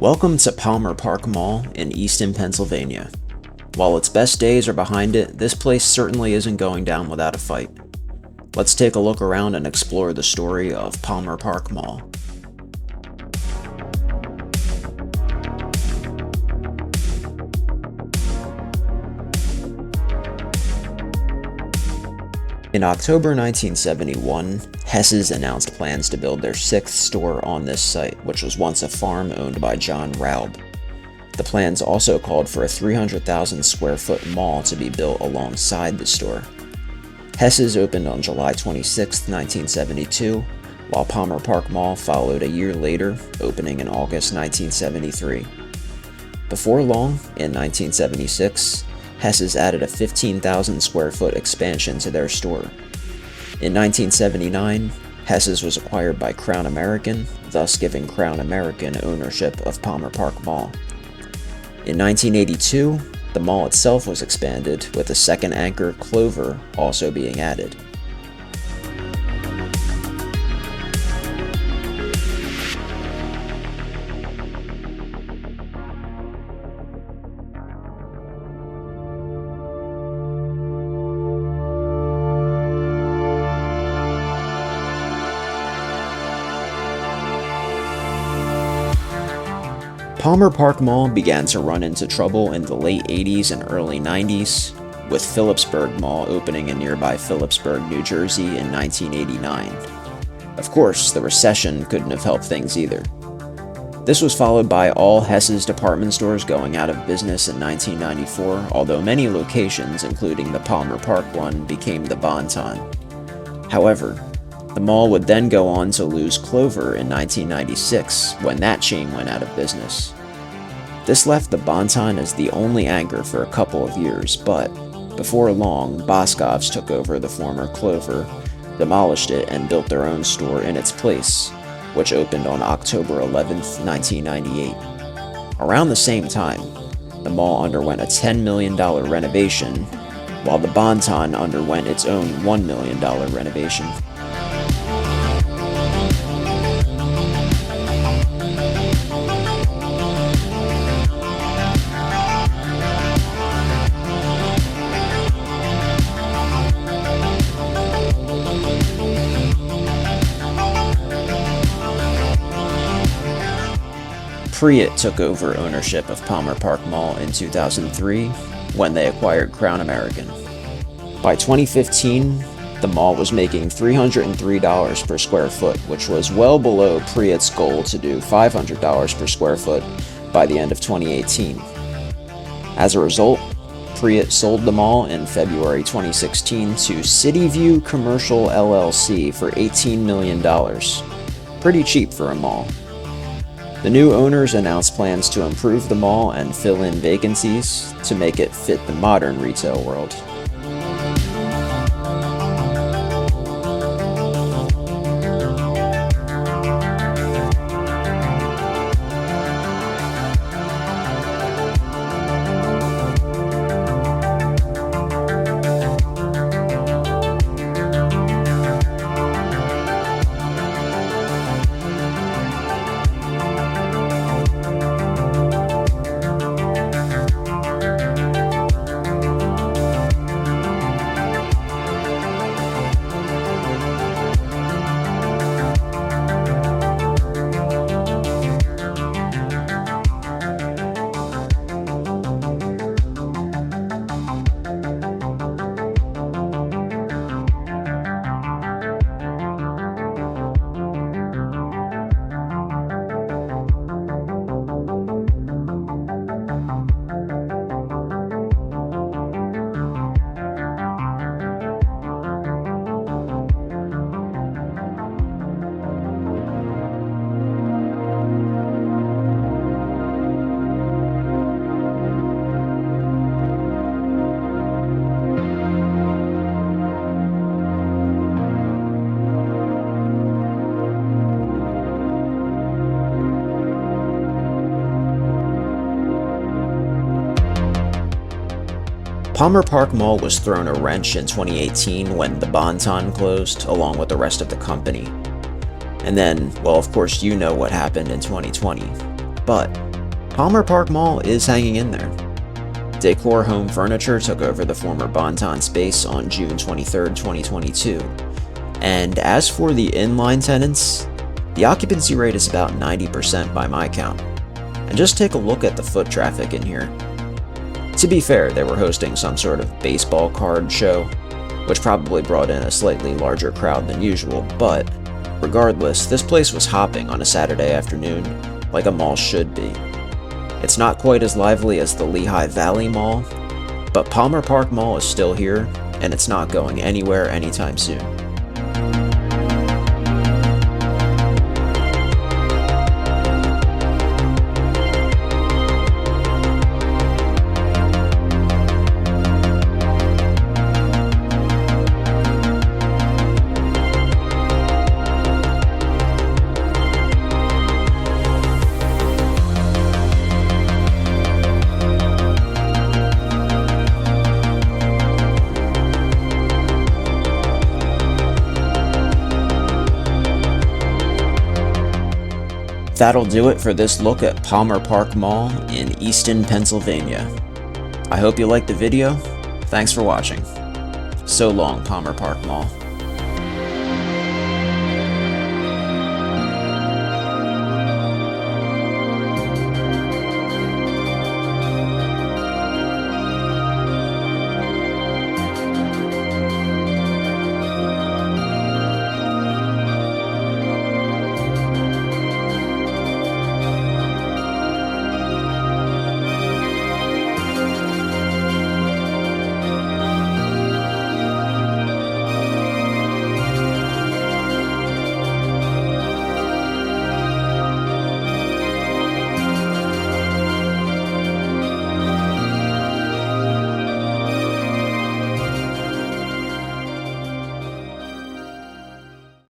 Welcome to Palmer Park Mall in Easton, Pennsylvania. While its best days are behind it, this place certainly isn't going down without a fight. Let's take a look around and explore the story of Palmer Park Mall. In October 1971, Hess's announced plans to build their sixth store on this site, which was once a farm owned by John Raub. The plans also called for a 300,000 square foot mall to be built alongside the store. Hess's opened on July 26, 1972, while Palmer Park Mall followed a year later, opening in August 1973. Before long, in 1976, Hess's added a 15,000 square foot expansion to their store. In 1979, Hess's was acquired by Crown American, thus giving Crown American ownership of Palmer Park Mall. In 1982, the mall itself was expanded, with a second anchor, Clover, also being added. Palmer Park Mall began to run into trouble in the late 80s and early 90s, with Phillipsburg Mall opening in nearby Phillipsburg, New Jersey in 1989. Of course, the recession couldn't have helped things either. This was followed by all Hess's department stores going out of business in 1994, although many locations, including the Palmer Park one, became the Bon Ton. However, the mall would then go on to lose Clover in 1996, when that chain went out of business. This left the Bon Ton as the only anchor for a couple of years, but before long, Boscov's took over the former Clover, demolished it, and built their own store in its place, which opened on October 11, 1998. Around the same time, the mall underwent a $10 million renovation, while the Bon Ton underwent its own $1 million renovation. Priet took over ownership of Palmer Park Mall in 2003 when they acquired Crown American. By 2015, the mall was making $303 per square foot, which was well below Priet's goal to do $500 per square foot by the end of 2018. As a result, Priet sold the mall in February 2016 to CityView Commercial LLC for $18 million. Pretty cheap for a mall. The new owners announced plans to improve the mall and fill in vacancies to make it fit the modern retail world. Palmer Park Mall was thrown a wrench in 2018 when the Bon Ton closed, along with the rest of the company. And then, well, of course you know what happened in 2020. But Palmer Park Mall is hanging in there. Decor Home Furniture took over the former Bonton space on June 23, 2022. And as for the inline tenants, the occupancy rate is about 90% by my count. And just take a look at the foot traffic in here. To be fair, they were hosting some sort of baseball card show, which probably brought in a slightly larger crowd than usual, but regardless, this place was hopping on a Saturday afternoon, like a mall should be. It's not quite as lively as the Lehigh Valley Mall, but Palmer Park Mall is still here, and it's not going anywhere anytime soon. That'll do it for this look at Palmer Park Mall in Easton, Pennsylvania. I hope you liked the video. Thanks for watching. So long, Palmer Park Mall.